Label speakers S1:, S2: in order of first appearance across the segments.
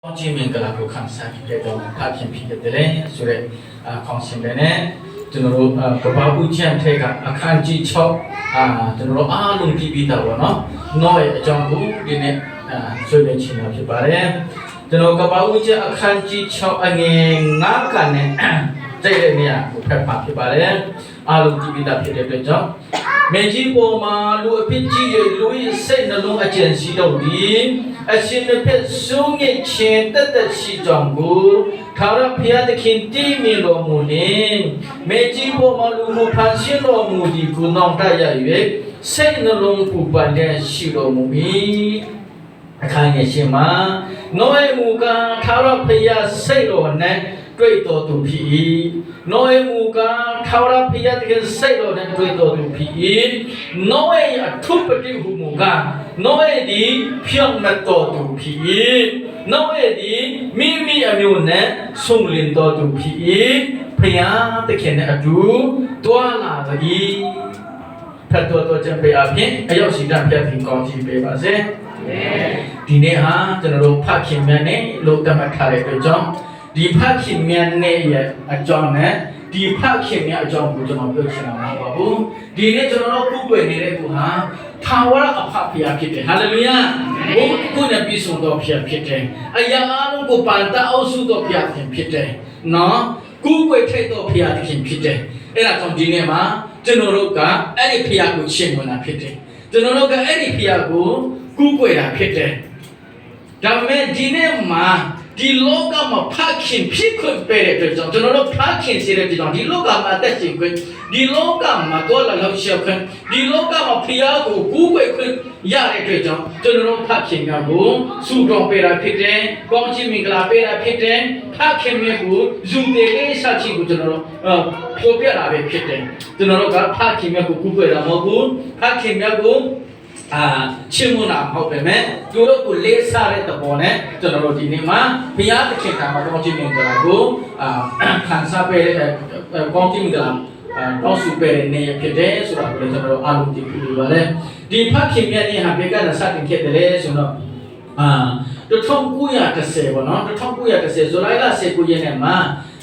S1: Onji mengkala ko kamsa kita dong pakin pikir deh surat kongsi dene jenuru kebawa ujian mereka akan jicok jenuru alung tibi tahu noi jangku dini sudah cina kibare jenuru kebawa ujian akan jicok angin ngakan jadi ni aku perpak kibare alung tibi tak pikir jang Meji poma lu piji lu sen lu agensi dodi asin pe sungi chen ta si janggu thara phya de khin ti mi lo mu ni meji poma lu mu phan sin lo mu di ku nong ta ya yue sen lu pu pan de si lo mu mi akha nge shin ma noi mu ka thara phya sai lo ne တွေ့တော်သူဖြစ်၏နောယေမူကာထာဝရဘုရားတကယ်စိတ်တော်နဲ့တွေ့တော်သူဖြစ်၏နောယေအထုပတိဟုမူကာနောယေသည်ဖြောင့်မတ်တော်သူဖြစ်၏နောယေသည်မိမိအမျိုးနဲ့ဆုံလင်တော်သူဖြစ်၏ဘုရားတခင်နဲ့အတူတွာလာသည်ဖတ်တော်ခြင်းပေးအပြင်အရောက်ရှိတဲ့ဘုရားသခင်ကောင်းချီးပေးပါစေဒီနေ့ဟာကျွန်တော်တို့ဖခင်များနဲ့လို့တမတ်ထားတဲ့အတွက်ကြောင့်ဒီဖခင်များနဲ့ရဲ့အကြောင်းနဲ့ဒီဖခင်များအကြောင်းကိုကျွန်တော်ပြောချင်တာမဟုတ်ပါဘူးဒီနေ့ကျွန်တော်တို့ကုပွေနေတဲ့သူဟာထာဝရအဖဖခင်ဖြစ်တယ်ဟာလေလုယာဘုရားကိုနဲ့ပြည့်စုံတော်ဖခင်ဖြစ်တယ်အရာအလုံးကိုပန်တအောင်စုတော်ဖခင်ဖြစ်တယ်နော်ကုပွေထိုက်တော်ဖခင်ဖြစ်တယ်အဲ့ဒါကြောင့်ဒီနေ့မှာကျွန်တော်တို့ကအဲ့ဒီဖခင်ကိုရှင်းဝင်တာဖြစ်တယ်ကျွန်တော်တို့ကအဲ့ဒီဖခင်ကိုကုပွေတာဖြစ်တယ်ဒါပေမဲ့ဒီနေ့မှာဒီလောကမှာဖခင်ဖြစ်ခွင့်ပေးတဲ့အတွက်ကြောင့်ကျွန်တော်တို့ဖခင်ရှိတဲ့ကြောင့်ဒီလောကမှာအသက်ရှင်ခွင့်ဒီလောကမှာတော့လာလို့ရှိခွင့်ဒီလောကမှာဖခင်ကိုကူးကွယ်ခွင့်ရတဲ့အတွက်ကြောင့်ကျွန်တော်တို့ဖခင်များကိုစုတော်ပေးတာဖြစ်တယ်။ကောင်းချီးမင်္ဂလာပေးတာဖြစ်တယ်။ဖခင်မြတ်ကိုဇုံတေလေးဆက်ချီကိုကျွန်တော်တို့ပြောပြတာပဲဖြစ်တယ်။ကျွန်တော်တို့ကဖခင်မြတ်ကိုကူးကွယ်တာမဟုတ်ဘူး။ဖခင်မြတ်ကိုချင်းမနာဟုတ်ပဲမဲ့သူတို့ကိုလေးစားတဲ့သဘောနဲ့ကျွန်တော်တို့ဒီနေ့မှာဘုရားသခင်ကမှာကောင်းချီးမင်္ဂလာကိုခံစားပေးကောင်းချီးမင်္ဂလာတောင်းစုပေးတဲ့နေ့ဖြစ်တယ်ဆိုတာကိုလည်းကျွန်တော်တို့အားလုံးသိပြီးပါလေဒီဖခင်မြတ်နေ့ဟာဘယ်ကစတင်ခဲ့တယ်ဆိုတော့1910ပေါ့နော်1910ဇူလိုင်လ19ရက်နေ့မှာ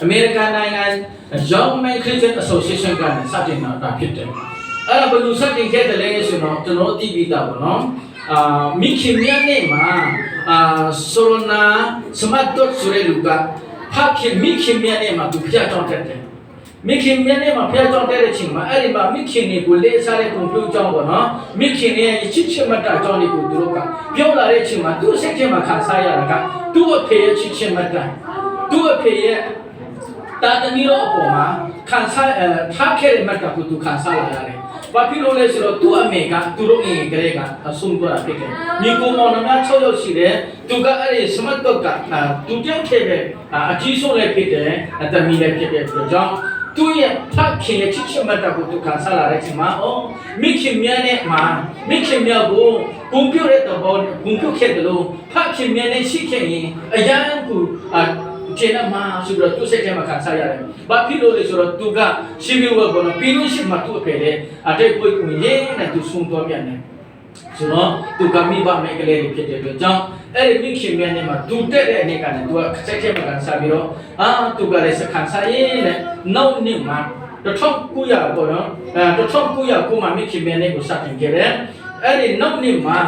S1: အမေရိကန်နိုင်ငံ Young Men Christian Association ကစတင်တာဖြစ်တယ်အဲ့ဒါဘယ်လိုစတင်ခဲ့တယ်လဲဆိုတော့ကျွန်တော်သိပြီးသားပေါ့နော်မိခင်မြတ်နဲ့မှာဆိုရနာစမတ်တော့ဆိုရလူကဖခင်မိခင်မြတ်နဲ့မှာသူဖျက်ကြောင်းတက်တယ်မိခင်မြတ်နဲ့မှာဖျက်ကြောင်းတက်တဲ့ချိန်မှာအဲ့ဒီမှာမိခင်တွေကိုလေးစားတဲ့ကွန်ပျူတာကြောင်းပေါ့နော်မိခင်ရဲ့ချစ်ချစ်မတ်တာကြောင်းတွေကိုသူတို့ကပြောလာတဲ့ချိန်မှာသူ့စိတ်ထဲမှာခံစားရတာကသူ့အဖေရဲ့ချစ်ချစ်မတ်တာသူ့အဖေရဲ့တာသမီးတို့အပေါ်မှာခံစားထားခဲ့တဲ့မတ်တာကိုသူခံစားလာရတယ်ဘာဖြစ်လို့လဲဆိုတော့သူ့အမေကသူတို့အိမ်ကလေးကအဆုံးသွားတာဖြစ်တယ်။ညီကောင်မောင်နှမ6ယောက်ရှိတယ်။သူကအဲ့ဒီစမတ်တော့ကသူတယောက်ခဲ့တဲ့အကြီးဆုံးလည်းဖြစ်တယ်။အသမီးလည်းဖြစ်တဲ့အတွက်ကြောင့်သူ့ရဲ့ဖခင်ရဲ့ချစ်ချစ်မတ်တာကိုသူခံစားလာတဲ့ချိန်မှာမိခင်များနဲ့မှာမိခင်များကိုဂုဏ်ပြုတဲ့တော်ဂုဏ်ပြုခဲ့တယ်လို့ဖခင်များနဲ့ရှိခဲ့ရင်အရန်ကိုကျင်းမှာဆိုတော့သူစိတ်ထဲမှာခံစားရတယ်။ဘာဖြစ်လို့လဲဆိုတော့သူကရှိပြီးဝဘောနော်ပြီးလို့ရှိမှသူ့အဖေလည်းအတိတ်ကိုကိုရင်းနဲ့သူဆုံးသွားပြန်တယ်။ဆိုတော့သူကမိဘမိကလေးတွေဖြစ်တဲ့အတွက်ကြောင့်အဲ့ဒီမိခင်များနဲ့မှာသူတက်တဲ့အနေကနေသူကစိတ်ထဲမှာခံစားပြီးတော့သူကလည်းစခံစားရင်းနဲ့နောက်နေ့မှာ1900ပေါ့နော်1900မှာမိခင်များနဲ့ကိုစတင်ခဲ့တယ်။အဲ့ဒီနောက်နေ့မှာ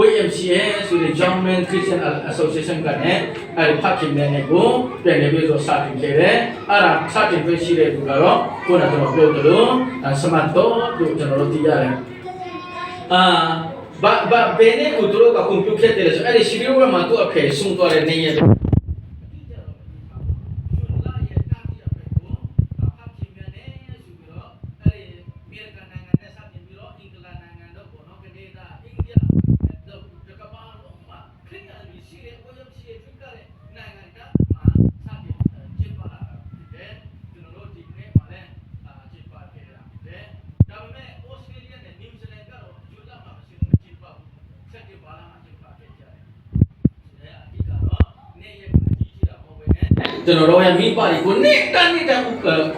S1: YMCA ဆိုတဲ့ Young Men Christian Association ကလည်းအဲ့ဒီဖခင်များနဲ့ကိုပြန်လည်ပြီးတော့စတင်ခဲ့တယ်။အဲ့ဒါစတင်ပြီးရှိတဲ့သူကတော့ကိုယ်ကကျွန်တော်ပြောသလိုစမတ်တော်တို့ကျွန်တော်တို့သိရတယ်။ဘယ်နဲ့ကိုတို့ကကွန်ပျူတာတယ်ဆိုအဲ့ဒီရှိပြီးတော့မှသူ့အဖေဆုံးသွားတဲ့နေရာရ ကျွန်တော်တို့ရဲ့မိဘတွေကိုနေတာ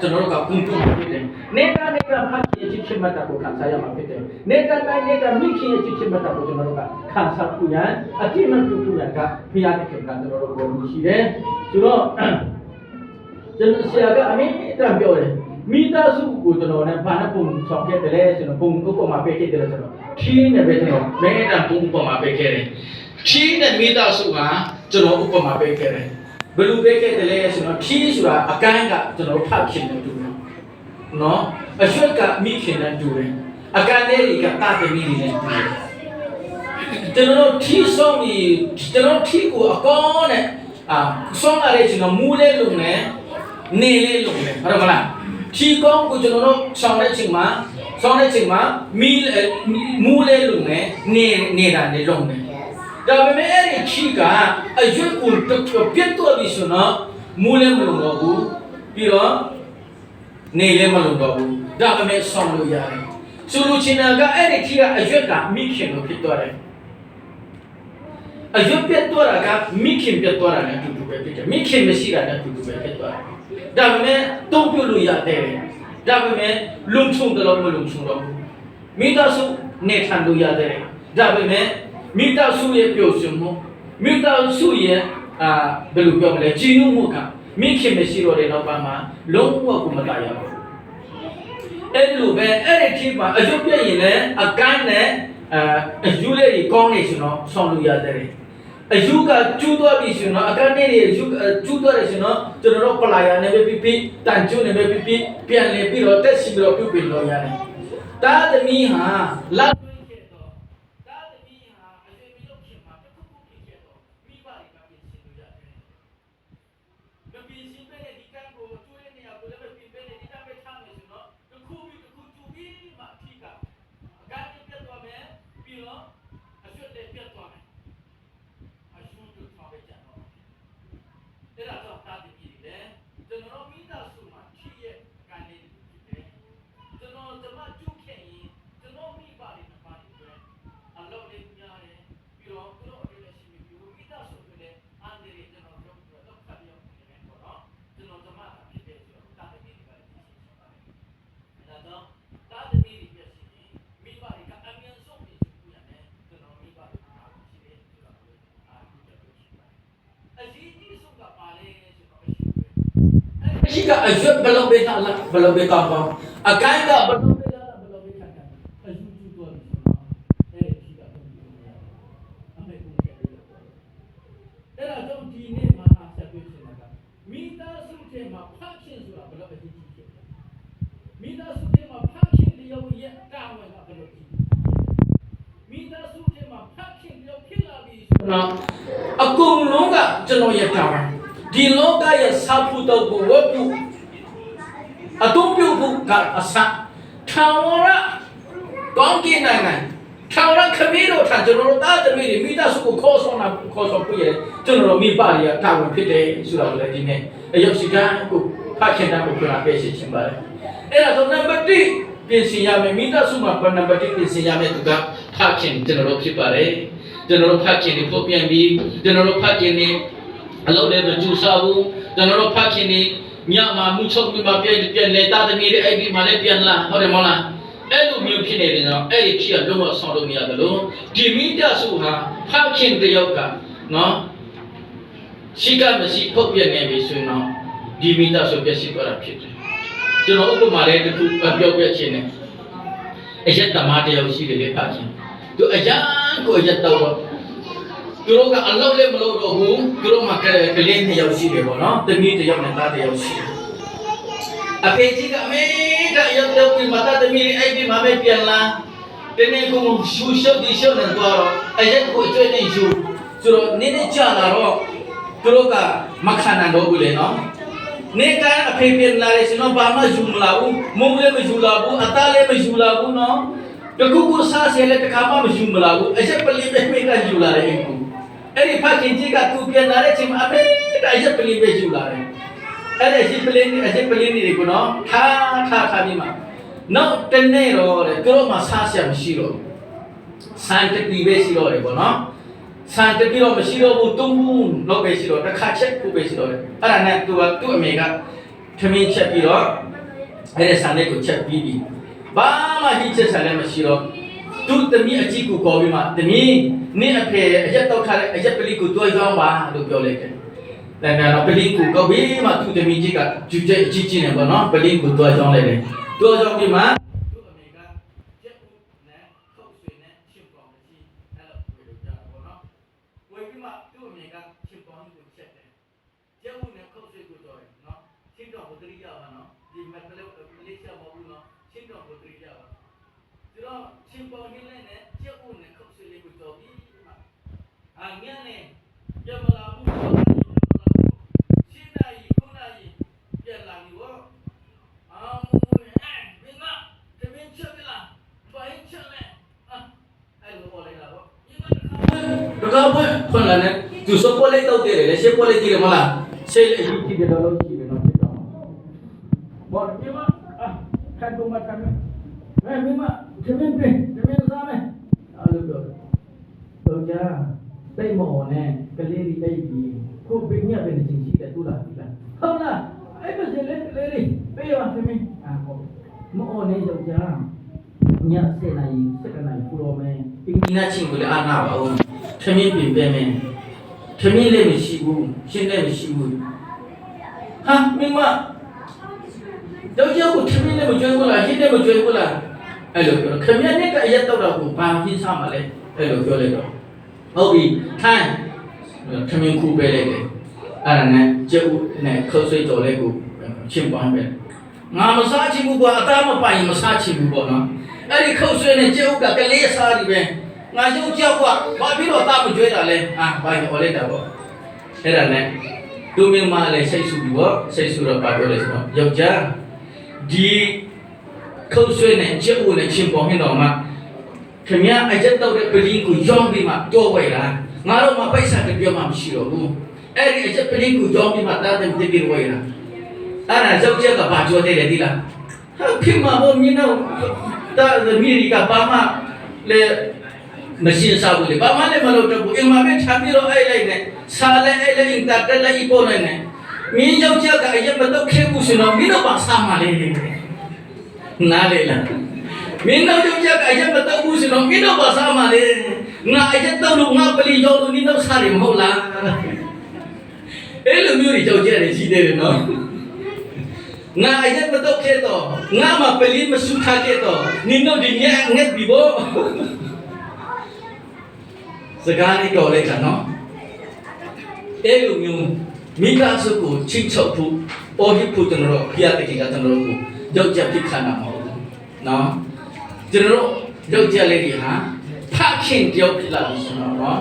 S1: ကျွန်တော်တို့ကပုံပြဖြစ်တယ်နေတာဖတ်ရဲ့ချစ်မှတ်တာကိုခံစားရမှာဖြစ်တယ်နေတာမိခင်ရဲ့ချစ်မှတ်တာကိုကျွန်တော်တို့ကခံစားပူရန်အတိမတူတူရကဖျားတဲ့ခင်ကကျွန်တော်တို့ကိုရှိတယ်ဆိုတော့ကျွန်တော်ဆရာကအမေတမ်းပြောတယ်မိသားစုကိုကျွန်တော်နဲ့ဘာနဲ့ပုံဆောင်ခဲ့တယ်လဲကျွန်တော်ပုံဥပမာပေးခဲ့တယ်ဆိုတော့ခင်းနဲ့ပဲကျွန်တော်မဲတမ်းပုံဥပမာပေးခဲ့တယ်ခင်းနဲ့မိသားစုကကျွန်တော်ဥပမာပေးခဲ့တယ်ဘယ်လိုပေးခဲ့တယ်လဲဆိုတော့ခင်းဆိုတာအကန်းကကျွန်တော်ဖတ်ခင်နဲ့တူတယ်နော်အရွက်ကမိခင်နဲ့တူတယ်အကန်းလေးကတာသမီးတွေနဲ့တူတယ်ကျွန်တော်ထီဆုံးပြီးကျွန်တော်ထီကိုအကောင်းနဲ့ဆုံးလာတဲ့ကျွန်တော်မူးလေးလုံနဲ့နေလေးလုံနဲ့ဟုတ်မလားထီကောင်းကိုကျွန်တော်တို့ဆောင်တဲ့ချိန်မှာမူးလေးလုံနဲ့နေတာနေလုံနဲ့ဒါပေမဲ့အဲ့ဒီထီကအရွက်ကိုပြတ်တော့ပြီဆိုတော့မူးလေးမလုံတော့ဘူးပြီးတော့နေလည်းမလုံတော့ဘူးဒါပေမဲ့ဆောင်လို့ရတယ်ဆိုလိုချင်တာကအဲ့ဒီထီကအရွက်ကမိခင်ကိုဖြစ်သွားတယ်အရွက်ပြတ်သွားတာကမိခင်ပြတ်သွားတာနဲ့အတူတူပဲဖြစ်တယ်မိခင်မရှိတာနဲ့အတူတူပဲဖြစ်သွားတယ်ဒါပေမဲ့တုံ့ပြန်လို့ရတယ်ဒါပေမဲ့လုံချုံတယ်လို့မလုံချုံတော့ဘူးမိသားစုနေထိုင်လို့ရတယ်ဒါပေမဲ့မိသားစုရဲ့ပျော်ရွှင်မှုမိသားစုရဲ့ဘယ်လိုပြောမလဲကြည်နူးမှုကမိခင်မရှိတော့တဲ့နောက်ပိုင်းမှာလုံးဝကိုမလာရဘူးအဲ့လိုပဲအဲ့ဒီခေတ်မှာအရွက်ပြည့်ရင်လည်းအကန်းနဲ့အယူလေးကြီးကောင်းနေရှင်တော့ဆောင်လို့ရတယ်အယူကကျူးသွားပြီရှင်တော့အကန်းနဲ့ယူကျူးသွားတယ်ရှင်တော့ကျွန်တော်တို့ပလာယာနဲ့ပဲပြီးတန်ကျုံနဲ့ပဲပြီးပြန်လေပြီးတော့တက်စီပြီးတော့ပြုတ်ပြင်လို့ရတယ်တာသမီးဟာလက်တွင်းခဲ့တော့တာသမီးဟာအရွယ်ပြီးလို့ဖြစ်မှာတစ်ခုခုဖြစ်ခဲ့တော့မိဘတွေကပြင်ဆင်လို့ရတယ်မပြင်ဆင်ပဲဒီကံကိုကျွေးနေရကိုလည်းပြင်ပဲဒီကံပဲထားမယ်ဆိုတော့တစ်ခုပြီးကျူပြီးမှအထီးကအကန်းပြတ်သွားမယ်ပြီးတော့အရွက်တွေပြတ်သွားမယ်အရှုံးတို့ထားပဲကြတော့အဲ့ဒါတော့တာတည်ပြီးတယ်ကျွန်တော်မိသားစုမှာထီးရဲ့ကံလေးဖြစ်တယ်ကျွန်တော်ကျမကျုပ်ခဲ့ရင်ကျွန်တော်မိဘတွေနှစ်ပါးတွေအလုပ်လေးများတယ်ပြီးတော့သူတို့အလုပ်လည်းရှိပြီးမိသားစုတွေလည်းအားနေတယ်ကျွန်တော်တို့တော့ခက်ပြောနေတယ်ပေါ့နော်ကျွန်တော်ကျမကဖြစ်တယ်ဆိုတော့တာတည်ပြီးတယ်ရှိပါတယ်ဒါတော့တာတည်ပြီးပြည့်စုံရင်မိဘတွေကအမြင်ဆုံးပြီးကျူရတယ်ကျွန်တော်မိဘတွေအားရှိတယ်ဆိုတော့အားရှိတယ်ရှိပါတယ်အရေးကြီးဆုံးကပါလေဆိုတော့အရှိကအရွက်ဘလုံးပေးတာလားဘလုံးပေးတော့အကိုင်းကဘလုံးပေးတာလားဘလုံးပေးတာအယူကျူတော့ဒီအဲ့ဒီကဘလုံးပေးတာအမေကလည်းအဲ့ဒါကြောင့်ဒီနေ့မှာဆက်ပြီးရှင်းတာကမိသားစုထဲမှာဖတ်ခြင်းဆိုတာဘလုံးအရေးကြီးတယ်မိသားစုထဲမှာဖတ်ခြင်းလျောက်ရဲ့တာဝန်ကဘလုံးကြီးမိသားစုထဲမှာဖတ်ခြင်းလျောက်ဖြစ်လာပြီဆိုတော့အကုန်လုံးကကျွန်တော်ရဲ့တာဝန်ဒီလောကရဲ့စာဖူတော့ကိုဝတ်ပြုအတုံးပြုဖို့ကအစထာဝရကောင်းကင်နိုင်ငံထာဝရခမည်းတော်ထံကျွန်တော်တို့သားသမီးတွေမိသားစုကိုခေါ်ဆောင်ပြည့်ကျွန်တော်တို့မိဘတွေကတာဝန်ဖြစ်တယ်ဆိုတော့လည်းဒီနေ့အယုတ်စီကံကိုဖတ်ခင်တာကိုပြောပြရှင်းချင်ပါတယ်အဲ့ဒါတော့နံပါတ်1ပြင်ဆင်ရမယ်မိသားစုမှာနံပါတ်1ပြင်ဆင်ရမယ်သူကဖတ်ခင်ကျွန်တော်တို့ဖြစ်ပါတယ်ကျွန်တော်တို့ဖတ်ခင်ကိုပြန်ပြီးကျွန်တော်တို့ဖတ်ခင်နေအလုပ်လည်းမကျူစားဘူးကျွန်တော်တို့ဖတ်ခင်နေညမှာမှုချုပ်ပြီးမှပြန်လေတာသမီးတွေအဲ့ဒီမှာလည်းပြန်လာဟုတ်တယ်မဟုတ်လားအဲ့လိုမျိုးဖြစ်နေတယ်နော်အဲ့ဒီဖြစ်လုံးဝဆောင်လို့မရတယ်လို့ဒီမိသားစုဟာဖတ်ခင်တယောက်ကနော်ရှိကမရှိဖုတ်ပြနေပြီဆိုရင်တော့ဒီမိသားစုပြည့်စုံသွားတာဖြစ်တယ်ကျွန်တော်ဥပမာလေးတစ်ခုပြောပြချင်တယ်အရက်သမားတယောက်ရှိတယ်လေဖတ်ခင်သူအရန်ကိုအရက်တော့သူတို့ကအလုပ်လည်းမလုပ်တော့ဘူးသူတို့မှာကလေးတစ်ယောက်ရှိတယ်ပေါ့နော်သမီးတစ်ယောက်နဲ့သားတစ်ယောက်ရှိတယ်အဖေကြီးကအမေကရောက်တော့ပြီးမသားသမီးလေးအဲ့ဒီမှာပဲပြန်လာတနေ့ကရှူရှုပ်ဒီရှုပ်နေတော့အရက်ကိုအကျွေးနေယူဆိုတော့နည်းနည်းကြာလာတော့သူတို့ကမခံနိုင်တော့ဘူးလေနော်နေကအဖေပြန်လာတယ်ဆိုတော့ဘာမှယူမလာဘူးမုံလည်းမယူလာဘူးအသားလည်းမယူလာဘူးနော်တခုခုစားစရာလည်းတစ်ခါမှမယူမလာဘူးအရက်ပလီပဲမိကယူလာတယ်အဲ့ဒီဖခင်ကြီးကသူပြန်လာတဲ့အချိန်မှာအဖေအရက်ပလီပဲယူလာတယ်အဲ့ဒီအရက်ပလီတွေကိုနော်ထားပြီးမှနောက်တနေ့တော့သူတို့မှစားစရာမရှိတော့စံတပီပဲရှိတော့တယ်ပေါ့နော် San te piro masiro bu tumbu no be siro ta kha chet ku be siro ara na tu a me ga thamin chet pi ro ai san le ko chet pi bi ba ma hi chet sa le masiro tu tami a chi ku ko bi ma tami ni a phe a yat taw tha le a yat pali ku tu yong ba lo pyo le ke ta na no pali ku ko bi ma tu tami ji ka ju je chi chi ne ba no pali ku tu yong le le tu yong bi maคนละเนี่ยจุดสปอร์ตเลยตัวเตะเลยเชฟปอร์ตเลยทีเดียวมาละเชฟเลยทีเดียวเราทีเดียวเราทีเดียวบอกพี่ว่าใครดูมาทำไหมไม่มาเชฟเป็นเชฟเป็นซ้ำไหมเอาเลยเดี๋ยวเราจะได้หมอเนี่ยก็เลี้ยงได้ดีคู่เป็นเนี่ยเป็นจริงๆแต่ตัวละทีละเอาละไอ้เป็นเชฟเลยดิไปว่าใช่ไหมหมอเนี่ยเราจะเนี่ยเส้นไหนเส้นไหนพูดว่าไหมปีนี้น่าชิงกูเลยอ่านหน้าเอาทำยังเป็นแบบนี้ทำยังเล่นไม่ชิบูชินเล่นไม่ชิบูฮะมิมาเดี๋ยวเจ้ากูทำยังเล่นไม่ช่วยกูละชินเล่นไม่ช่วยกูละไอ้ลูกทำยังเนี่ยก็ยัดตัวเรากูพาพินซ้ำมาเลยไอ้ลูกเยอะเลยก็เอาบีท่านทำยังคู่ไปเลยอะไรนะเจ้าเนี่ยเขาช่วยตัวเลยกูชิมบ้างไปงานมาซาชิบูบ่อาตามาไปมาซาชิบูบ่เนาะไอ้เขาช่วยเนี่ยเจ้าก็เกลี่ยซาดิเว้งานเจ้าเจ้าว่าบ้าพี่เราตามมาช่วยได้เลยไปเอาเลยได้บ่เห็นไหมดูมีมาเลยใช้สูบบ่ใช้สูบเราไปเลยสิเนาะยกจ้าดีเขาช่วยเนี่ยเจ้าเนี่ยชิมบ้างให้น้องมาขมิ้นไอ้เจ้าตัวเด็กไปลิงกูยอมดีมาตัวไว้ละงานเรามาไปสักเดียวมาไม่ชิโร่กูไอ้เจ้าไปลิงกูยอมดีมาตาเต็มที่ไว้ละอันนั้นเจ้าเจ้ากับบ้าจัวเตะเลยดีละพิมพ์มาบ่มีเนาะตามีริกาบ้ามาเลยไม่ใช่สาวเลยบ้ามาเลยมาโลดกูเอ็งมาเป็นชาบิโร่ไอ้เลยเนี่ยซาเลไอ้เลยอินตาเตลอีโปเลยเนี่ยมีเจ้าเจ้ากับไอ้เจ้ามันต้องเข้มกุศลมีน้องบ้าสามาเลยน่าเลยล่ะมีน้องเจ้าเจ้ากับไอ้เจ้ามันต้องกุศลมีน้องบ้าสามาเลยง่ายจะต้องลูกง่ายไปลีจอดูนี่น้องสาริมหัวละเอ้ลูกมีอะไรเจ้าเจ้าเลยจีเดร์เนาะง่ายจะมันต้องเข้มต่อง่ายมาไปลีมาสุขเข้มต่อนี่น้องดีเนี่ยเงียบบีโบสกานี่ก็เลยกันเนาะเอลูมิวมีการสุกุชิงชอบผู้โอหิผู้จันโรพิยาตะกิกันจันโรผู้ยกจะพิขานามเอาเนาะจันโรยกจะเลยดิฮะพักขิงเดียวพิลาดิสเนาะ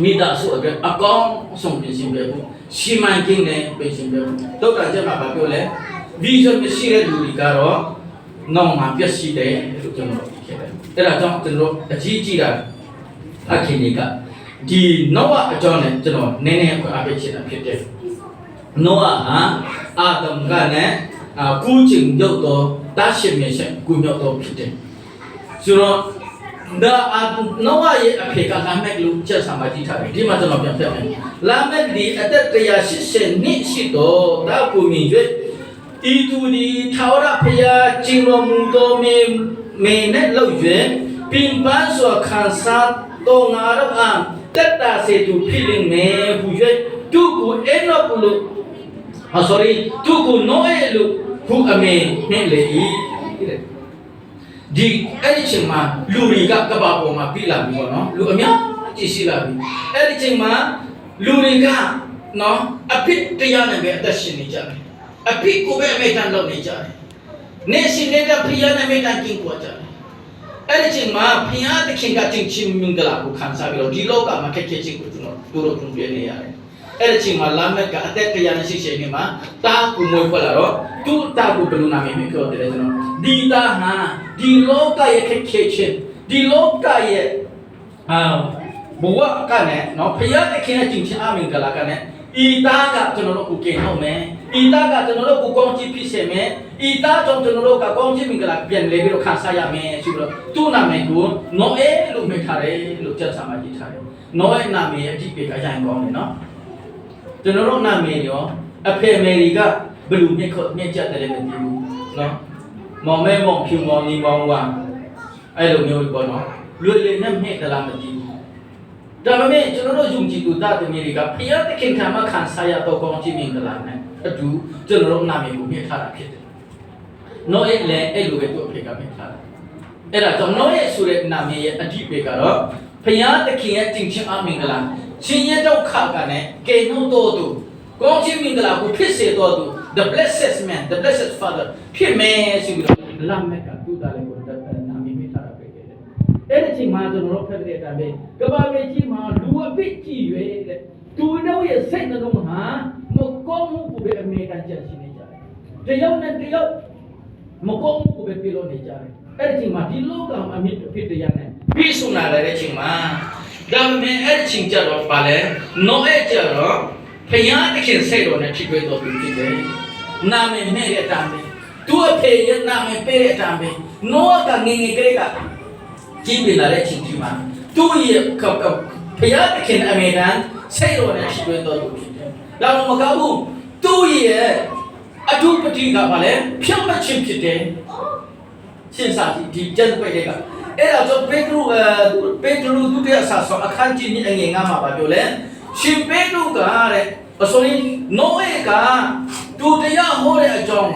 S1: มีดาสุอากากองส่งเป็นสิ่งแบบชิมันกินเนี่ยเป็นสิ่งแบบตัวการจะมาแบบเลยวิจารณ์ไม่ใช่เรื่องดูดีกันหรอน้องมาเปียสีเดย์รู้จังหรอแต่ละจังจันโรจีจีระအခင်းကဒီနောဝအကြောင်းနဲ့ကျွန်တော်နည်းနည်းအပြည့်ချင်တာဖြစ်တယ်။နောဝဟာအာဒမ်ကနဲ့ကူးကျင်ရောက်တော့တရှိမြရှင်ကူမြောက်တော့ဖြစ်တယ်။ဆိုတော့နောဝရဲ့အဖေကလာမက်လူချက်ဆာမတိထားတယ်ဒီမှာကျွန်တော်ပြန်ပြမယ်။လာမက်ဒီအသက်180နှစ်ရှိတော့တာကိုမြင်၍ဤသူဒီထာဝရဘုရားကျင့်တော်မူသောမေနဲ့လောက်၍ပင်ပန်းစွာခံစားတော့ငါတို့အားတက်တာစေသူဖြစ်လိမ့်မယ်ဟူ၍သူကိုအဲ့တော့ဘလို့sorry သူကိုနိုးရဲ့လို့ဟူအမေနဲ့လေဒီအဲ့ဒီချိန်မှာလူတွေကကဘာပေါ်မှာပြလာပြီပေါ့နော်လူအများကြီးရှိလာပြီအဲ့ဒီချိန်မှာလူတွေကနော်အဖြစ်တရားနဲ့ပဲအသက်ရှင်နေကြတယ်အဖြစ်ကိုပဲအမေတန်လုပ်နေကြတယ်နေရှင်နေတဲ့ဖျားနဲ့အမေတန်ကျင့်ကြတယ်အဲ့ဒီချိန်မှာဖျားသခင်ကကျင့်ချင်းမင်္ဂလာကိုခံစားပြီးတော့ဒီလောကမှာခက်ခဲခြင်းကိုကျွန်တော်တို့တို့ပြနေရတယ်အဲ့ဒီချိန်မှာလာမက်ကအသက်180နေမှာတာကူမွေးဖွက်လာတော့သူ့တာကူဘယ်လိုနာမည်မျိုးပြောတယ်ကျွန်တော်ဒီတာဟာဒီလောကရဲ့ခက်ခဲခြင်းဒီလောကရဲ့ဘဝကနဲ့နော်ဖျားသခင်ရဲ့ကျင့်ချင်းအမင်္ဂလာကနဲ့ဤသားကကျွန်တော်တို့ကိုကင်ဟုတ်မယ်ဤသားကကျွန်တော်တို့ကိုကောင်းချီးဖြစ်စေမယ်ဤသားကြောင့်ကျွန်တော်တို့ကကောင်းချီးမင်္ဂလာပြန်လဲပြီးတော့ခံစားရမယ်ဆိုတော့သူ့နာမည်ကိုနော်အေလို့မှတ်ထားတယ်လို့ကျမ်းစာမှာရေးထားတယ် Noe nami a deep big ajan gone, no? The no nami, a pay America, blue make the lemon, no? Mome won't few morning one. I don't know what no. Really, never hate the lamity. Damame, General Junji to that America, Pia the King Tama can say a dog on Jimmy in the land, a do General Nami who made her a kid. No, it lay elevate to pick up in her. Era to no sure Nami a deep bigger. Pia the King at Jinchi Amingala, Chinya do Kagane, gave no door. Go Jimmy Mingala who pissed it or the blessed man, the blessed father, Pia may she would Lameka do that with the Nami made her a big. Anything margin of Pedreta Bay, Gabaji Ma, do a big key, do know you send the room, huh? Mokomu could be a made and just in each other. The young and the young Mokomu could be below each other. Anything ma, the local, I mean to fit the young man. Be soon at the ma. Damn me, anything jar of ballet, no edger, Payant can say on a cheap way of today. Name made a damn. Do a pay, name pay a damn. No ganging a greater. Keep in a letting to man. 2 years, Payatakin American, say on a cheap way of Lamu Magabu, 2 years, a two particular ballet, Puma chip today. Since I did just wait. Era of Petru, do their sasso, a country in Yama Badolen. She paid to Gare, or sorry, no ega, do the young hole at John,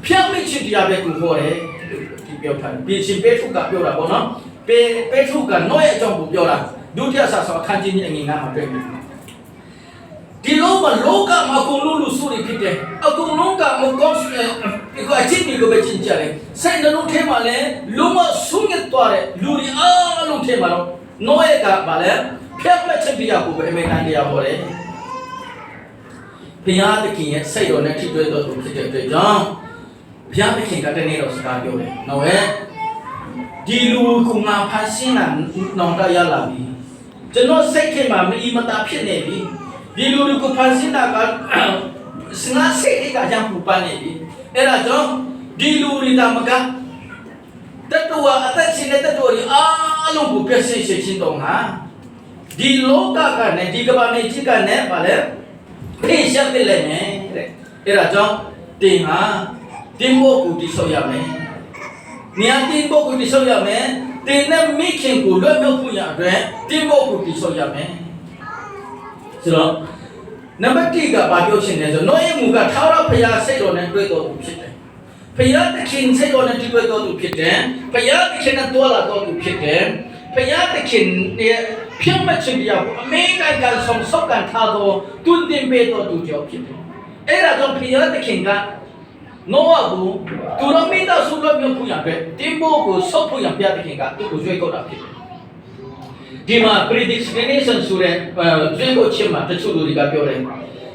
S1: Puma chip Yabeku Hore. She paid to Capura Bono. Petruka, no John Bubiola, do their sasso, a country in Yama. The Loma Loka Makululu Suri Pite, a Kulunga Mokos, because I think you go back in Jerry. Send the Lutemale, Luma Sungetore, Luri Lutemalo, Noega Bale, Peppa Champiaku, Emegandia Hore. Pia the king, say on a tip to John. Pia the king at the name of Scardio. No, Dilu Kuma Passina, Nonda Yalabi. The no second mamma, even that Pinevi. Dilu ko pansina ka sna se ka jam pupane era jo dilu ri ta maka tatwa atat sin tatwa along ko pese se sin dong ha di loka ka ne di ka ba me chi ka ne ba le phe sha pit le ne era jo tin ha tin bo ku ti so ya me nia tin bo ku ti so ya me tin ne mi khin ko lwe myo phu ya atwe tin bo ku ti so ya me so number 3 ka ba pyo chin ne so no ye mu ka thaura phaya sai lo ne twai to tu phit de phaya takhin sai lo ne twai to tu phit de phaya takhin na twa la to tu phit de phaya takhin ne phim ma chin ya ko ame kai kan som sok kan tha to tun tin pe to tu jo phit de ai ra jo phaya takhin ka no wa bu tu ro mi ta su lo myo phu ya twe tin bo ko sok phu ya phaya takhin ka tu ko jwai ko da phit de Dima predestination sure zego chima te chulu di ka pyo le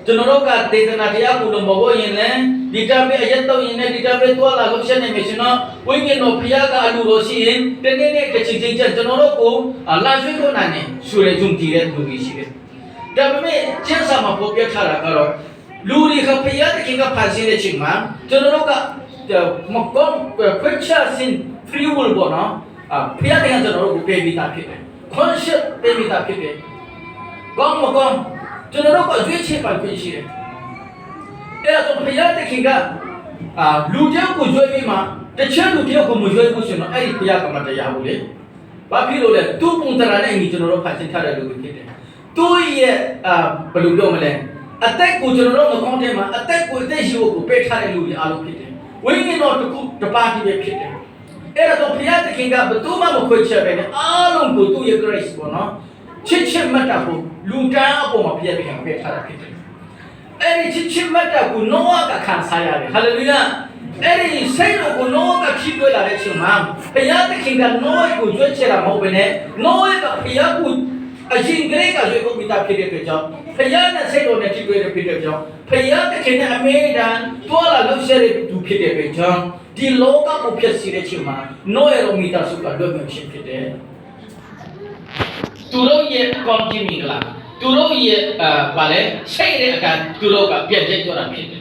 S1: Jonoro ka tetana dia ku lo mo yin le dita be ayat to yin le dita be to la lo chen ne me sino wing no phya ka alu ro si yin te ne ne te ching ching chen jonoro ko la jwe ko na ne sure jung ti le lu gi si le da be me chen sa ma pho pya tha ra ka ro lu ri ka phya te kin ka phan sin le ching ma jonoro ka mo kong phit cha sin free will bo no phya te ka jonoro ko pe bi ta phit le conscious baby that people. Gong mo gong, jonoro ko jwe che pa phin shi de. Era to phya te khin ka lu tyaw ko jwe bi ma ta chan lu tyaw ko mo jwe bu shin no ai phya ka ma ta ya bu le. Ba phi lo le tu pung tara ne ngi jonoro pha chin tha de lu phit de. Tu ye ba lu pyo ma le attack ko jonoro no kong te ma attack ko te shi ko pe tha de lu ri a lu phit de. Wing ni no tu ta pa ti be phit de. Era to phya te khin ka ba tu ma mo khoi che be ne a long ko tu ye grace ko no chit chit mat ta ko lu ta a po ma phya te khin pe tha da phit de. Eri chit chit mat ta ko no ka khan sa ya le hallelujah. Eri sai lo ko no ka khi twe la de chin ma phya te khin ka no ko jwe che la mo be ne no ka phya ko a yin gre ka jwe ko mi ta phit de twe jaw phya na sai lo ne thi twe de phit de jaw phya te khin ne a me dan to la lo she de tu phit de twe jaw di loka ko phit si de chin ma no ye ro mi ta su ka lo me shin phit de tu ro ye kong ji mi la tu ro ye ba le sai de akan tu ro ka pyan jai to da phit de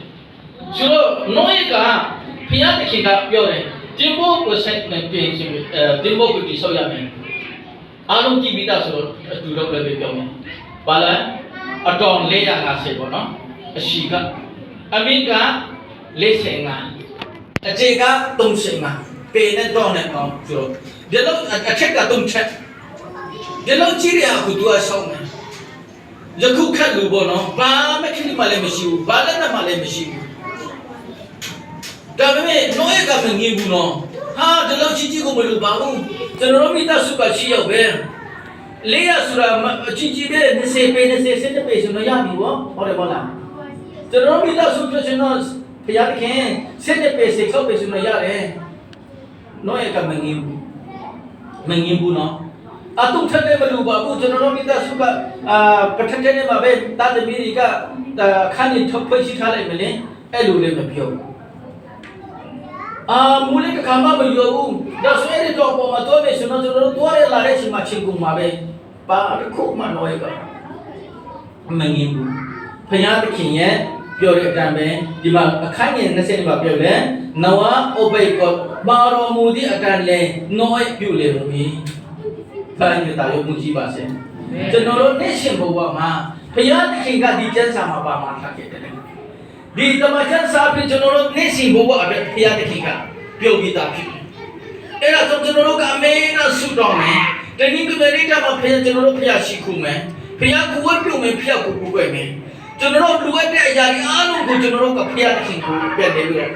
S1: so no ye ka phya te khin ka pyo de tin bo ko sai ne pyin chin tin bo ko ti sau ya me အားလုံးကြည့်ပြီးသားဆိုတော့အတူတော့ပဲပြောမယ်ဘာလဲအတော်450ပေါ့နော်အရှိကအမိက45အကျေက35ပေနဲ့တော့နဲ့အောင်ဆိုတော့ဒီလောက်အထက်က3ချက်ဒီလောက်ကြီးရအခုသူကရှောင်းတယ်ယခုခက်လို့ပေါ့နော်ဘာမှခက်မှလည်းမရှိဘူးဘာလည်းမှလည်းမရှိဘူးဒါပေမဲ့နှောရကမငြင်းဘူးနော်ဟာဒီလောက်ကြီးကိုမလို့ပါဘူးကျွန်တော်တို့မိသားစုကရှိရောက်ပဲလေးရဆိုတာအကြီးပဲ20ပေ20စင်ပေဆိုတော့ရပြီပေါ့ဟုတ်တယ်ပေါ့လားကျွန်တော်မိသားစုပြောချင်တော့ဖျားတခင်7ပေ6ပေဆိုတော့ရတယ်နှောရကမငြင်းဘူးနော်အတုထက်တယ်မလို့ပါဘူးကျွန်တော်တို့မိသားစုကပထက်တဲ့မှာပဲတာသမီးတွေကခန်းနေထုတ်ဖွင့်ရှိထားလိုက်မလဲအဲ့လိုလည်းမပြောမူလကခါမမပြောဘူးဒါဆိုရင်တော့ပေါ်မှာတော့ပဲကျွန်တော်တို့သွားရလာတဲ့ချိန်မှာချင်းကုန်မှာပဲပါခုမှတော့ရပါမငင်းဘူးဖယားသခင်ရဲ့ပြောတဲ့အတိုင်းပဲဒီမှာအခန်းငယ်20မှာပြောတယ်နဝအိုဘေကောမာတော်မူသည့်အတိုင်းလဲနောပြုလေမူဖန်ရတာရုံမှုကြီးပါစေကျွန်တော်တို့နေ့ရှင်ဘဝမှာဖယားသခင်ကဒီကျမ်းစာမှာပါမှာထားခဲ့တယ်ဒီတမချန်စာပြကျွန်တော်တို့နေ့စဉ်ဘဝအတွက်ဖယားသခင်ကပြောပြီးသားဖြစ်တယ်။အဲ့ဒါဆိုကျွန်တော်တို့ကအမေနဲ့ဆုတောင်းမယ်။တနည်းကလေးကမှဖယားကျွန်တော်တို့ဖယားရှိခုမယ်။ဖယားကိုဝတ်ပြုမယ်ဖယားကိုကိုွယ်မယ်။ကျွန်တော်တို့လူအပ်တဲ့အရာတွေအားလုံးကိုကျွန်တော်တို့ကဖယားသခင်ကိုပြတ်တယ်ပြီး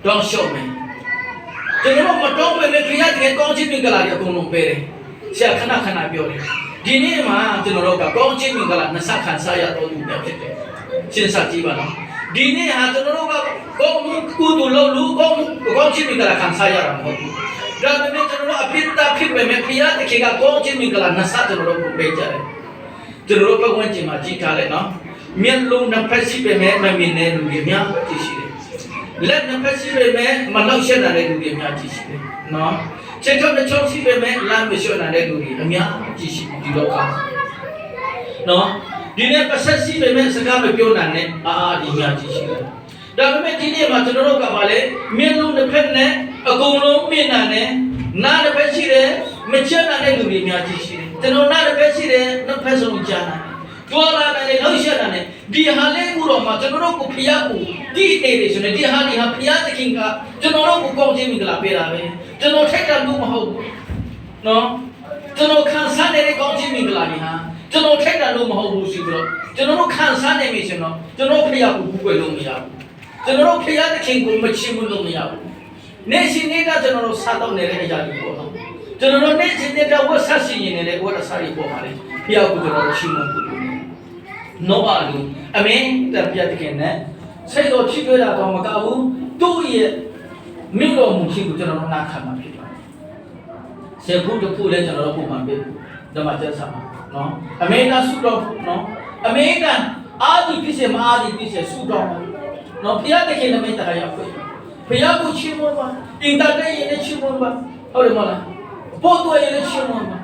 S1: တော့ရှော့မယ်။ကျွန်တော်တို့မတော်ပဲဖယားသခင်ကောင်းချီးမင်္ဂလာတွေအကုန်လုံးပေးတယ်။ဆရာခဏပြောတယ်။ဒီနေ့မှာကျွန်တော်တို့ကကောင်းချီးမင်္ဂလာနှစ်ဆခံစားရတော်သူတွေဖြစ်တယ်။စဉ်းစားကြည့်ပါလားဒီနေ့ဟာကျွန်တော်တို့ကကောင်းမှုကုသိုလ်လုပ်လို့ကောင်းချီးမင်္ဂလာခံစားရတာမဟုတ်ဘူး။ဒါပေမဲ့ကျွန်တော်တို့အပြစ်တာဖြစ်ပေမဲ့ဖယားတခင်ကကောင်းချီးမင်္ဂလာနှစ်ဆကျွန်တော်တို့ကိုပေးကြတယ်။ကျွန်တော်တို့ပတ်ဝန်းကျင်မှာကြည့်ထားလိုက်နော်။မျက်လုံးနှစ်ဖက်ရှိပေမဲ့မမြင်တဲ့လူတွေများကြည့်ရှိတယ်။လက်နှစ်ဖက်ရှိပေမဲ့မလောက်ရှက်တဲ့လူတွေများကြည့်ရှိတယ်နော်။ချက်ထုတ်တစ်ချုံရှိပေမဲ့လမ်းမလျှော့တဲ့လူတွေအများကြီးရှိဒီလောကနော်ဒီနေ့ပတ်သက်ရှိပေမဲ့စကားမပြောနိုင်နဲ့ဒီများကြီးရှိတယ်ဒါပေမဲ့ဒီနေ့မှာကျွန်တော်တို့ကပါလေမျက်လုံးတစ်ဖက်နဲ့အကုန်လုံးမြင်နိုင်တယ်နားတစ်ဖက်ရှိတယ်မချက်နိုင်တဲ့လူတွေများကြီးရှိတယ်ကျွန်တော်နားတစ်ဖက်ရှိတယ်နှစ်ဖက်စလုံးကြားနိုင်တွာလာတယ်လှုပ်ရှားတယ်ဒီဟာလေးကိုတော့မှကျွန်တော်တို့ကိုဖျားကိုဒီနေတယ်ဆိုရင်ဒီဟာလေးဟာဖျားသခင်ကကျွန်တော်တို့ကိုကောင်းခြင်းမင်္ဂလာပေးတာပဲကျွန်တော်ထိုက်တာလို့မဟုတ်ဘူးနော်ကျွန်တော်ခံစားနေတဲ့ကောင်းခြင်းမင်္ဂလာတွေဟာကျွန်တော်ထိုက်တာလို့မဟုတ်ဘူးရှိပြီးတော့ကျွန်တော်တို့ခံစားနေပြီဆိုတော့ကျွန်တော်ဖျားကိုဘူးွယ်လို့မရဘူးကျွန်တော်တို့ဖျားသခင်ကိုမချီးမွမ်းလို့မရဘူးနေရှင်နေတာကျွန်တော်တို့စားတော့နေတဲ့အရာတွေပေါ့နော်ကျွန်တော်တို့နေရှင်နေတာဝတ်ဆက်ရှင်နေတဲ့ဝတ်အစားတွေပေါ်ပါလေဖျားကိုကျွန်တော်တို့ချီးမွမ်းဖို့နောအလူအမင်းတပြတ်တခင်နဲ့စိတ်တော်ဖြစ်ကြတာတော့မကဘူးသူ့ရဲ့မိတော်မူခြင်းကိုကျွန်တော်တို့နားခံမှာဖြစ်ပါတယ်ဆေဖို့တဖို့လည်းကျွန်တော်တို့ပုံမှန်ပဲဓမ္မကျမ်းစာမှာနော်အမေကဆုတော်နော်အမေကအာဒီဖြစ်စေမအာဒီဖြစ်စေဆုတော်နော်ဖျားတခင်နဲ့မတရားရဖွင့်ဖျားကိုချီးမွမ်းပါအင်တာတဲ့ရင်နဲ့ချီးမွမ်းပါဟုတ်တယ်မလားပေါ်တော်ရင်နဲ့ချီးမွမ်းပါ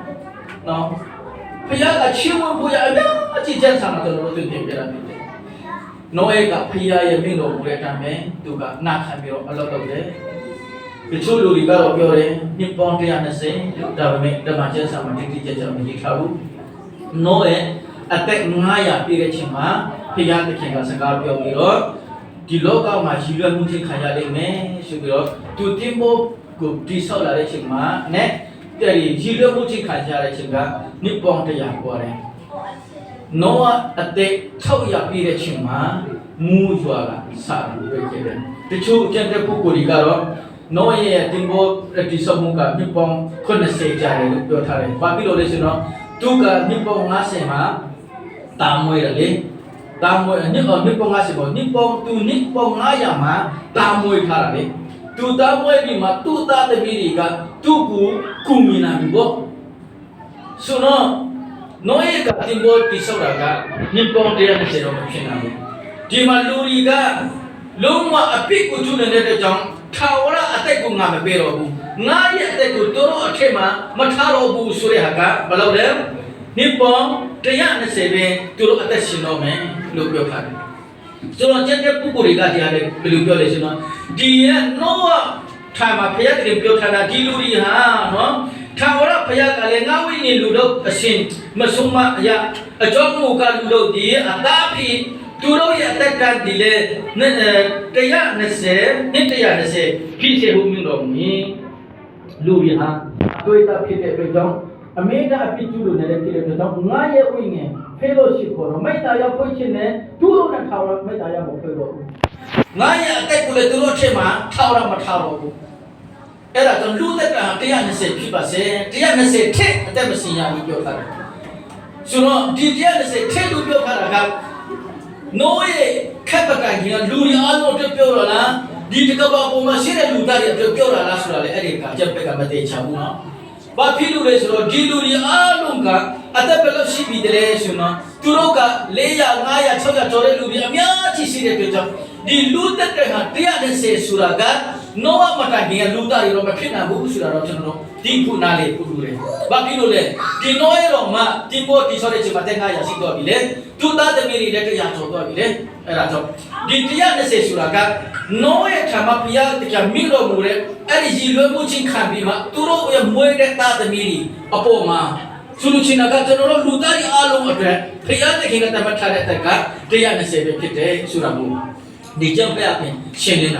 S1: နော်ဖျားကချီးမွမ်းဖို့ရအများအကြည့်ကျမ်းစာမှာကျွန်တော်တို့သိပြပြတာဖြစ်တယ်နောအေကဖျားရဲ့မိတော်မူတဲ့အတိုင်းပဲသူကနာခံပြီးတော့အလုပ်လုပ်တယ်တချို့လူတွေကတော့ပြောတယ်နှစ်ပေါင်း120ဒါပေမဲ့ဓမ္မကျမ်းစာမှာတိတိကျကျမရေးထားဘူးနောရဲ့အသက်900ပြည့်တဲ့ချိန်မှာဖျားသခင်ကစကားပြောပြီးတော့ဒီလောကမှာရည်ရွယ်မှုချင်းခံရလိမ့်မယ်ဆိုပြီးတော့သူတင်ဖို့ကိုတိဆောက်လာတဲ့ချိန်မှာနဲ့တဲ့ရည်ရွယ်မှုချင်းခံရတဲ့ချိန်ကနှစ်ပေါင်း100ပေါ်တယ်နောအသက်600ပြည့်တဲ့ချိန်မှာမူးရွာကစပြီးပြည့်တယ်တချို့အကျင့်တဲ့ပုဂ္ဂိုလ်တွေကတော့နောရဲ့တင်ဖို့တိဆောက်မှုကနှစ်ပေါင်း80ကြာတယ်လို့ပြောထားတယ်ဘာဖြစ်လို့လဲဆိုတော့သူကနှစ်ပေါင်း50မှာတာမွေးတယ်လေတာမွေးနှစ်ပေါင်း50ပေါ့နှစ်ပေါင်း900မှာတာမွေးထားတာလေသူတာမွေးပြီးမှသူ့သားသမီးတွေကသူ့ကိုကုမြင်လာပြီပေါ့ဆိုတော့နောရဲ့ကတင်ဖို့တိဆောက်တာကနှစ်ပေါင်း120တော့မဖြစ်နိုင်ဘူးဒီမှာလူတွေကလုံးဝအပြစ်ကိုကျူးနေတဲ့အတွက်ကြောင့်ထာဝရအသက်ကိုငါမပေးတော့ဘူးငါရဲ့အသက်ကိုတို့အထက်မှာမထားတော့ဘူးဆိုတဲ့ဟာကဘယ်လိုလဲနှစ်ပေါင်း120ပဲသူတို့အသက်ရှင်တော့မယ်လို့ပြောထားတယ်ဆိုတော့ကျန်တဲ့ပုဂ္ဂိုလ်တွေကတရားလည်းဘယ်လိုပြောလဲဆိုတော့ဒီရဲ့နောထားမှာဖျက်တယ်ပြောထားတာဒီလူတွေဟာနော် Tawara paya kale ngawi ni ludok asin masuma ya ajok muka ludok di tapi turau ya tekan dile taya nese pise huming romi lubi ha toi ta pite pejong ameda api julu nere kile pejong ngaye winge fellowship ko mai ta ya koi chin ne turo na thawra mai ta ya mo phoi ro ngaye atek kule turo che ma thawra ma thawro buအဲ့ဒါကြောင့်လူသက်တာ120ဖြစ်ပါစေ120ထက်အသက်မစင်ရဘူးပြောထားတယ်ဆိုတော့ဒီ120ထက်လို့ပြောထားတာကနိုးရဲ့ခက်ပကံကြီးကလူတွေအားလုံးအတွက်ပြောတော့လားဒီတကဘာပုံမှာရှိတဲ့လူသားတွေအတွက်ပြောတာလားဆိုတာလေအဲ့ဒီကကြက်ပက်ကမသေးချဘူးနော်ဘာဖြစ်လို့လဲဆိုတော့ဒီလူတွေအားလုံးကအသက်ဘယ်လောက်ရှိပြီတလဲဆိုတော့သူတို့က400 500 600ကျော်တဲ့လူတွေအများကြီးရှိတဲ့အတွက်ကြောင့်ဒီလူသက်တဲ့ဟာ120ဆိုတာကနောမတိုင်ကလူသားတွေတော့မဖြစ်နိုင်ဘူးဆိုတာတော့ကျွန်တော်တို့ဒီခုနာလေးပုလူတယ်။ဘာဖြစ်လို့လဲဒီနောရဲ့တော့မှဒီပေါ်ဒီဆိုတဲ့ချိန်မှာတက်900ရှိတော့ပြီလေ။သူသားသမီးတွေလည်း100ကျော်တော့ပြီလေ။အဲ့ဒါကြောင့်ဒီ120ဆိုတာကနောရဲ့ဓမ္မပြတရားမိတော်မူတဲ့အဲ့ဒီရည်ရွယ်မှုချင်းခံပြီးမှသူတို့ရဲ့မွေးတဲ့သားသမီးတွေအပေါ်မှာဆိုလိုချင်တာကကျွန်တော်တို့လူသားတွေအားလုံးအတွက်ဖခင်တခင်ကတမတ်ထားတဲ့တက်က120ပဲဖြစ်တယ်ဆိုတာမျိုးဒီကြောင့်ပဲအပြင်ရှင်းနေတာ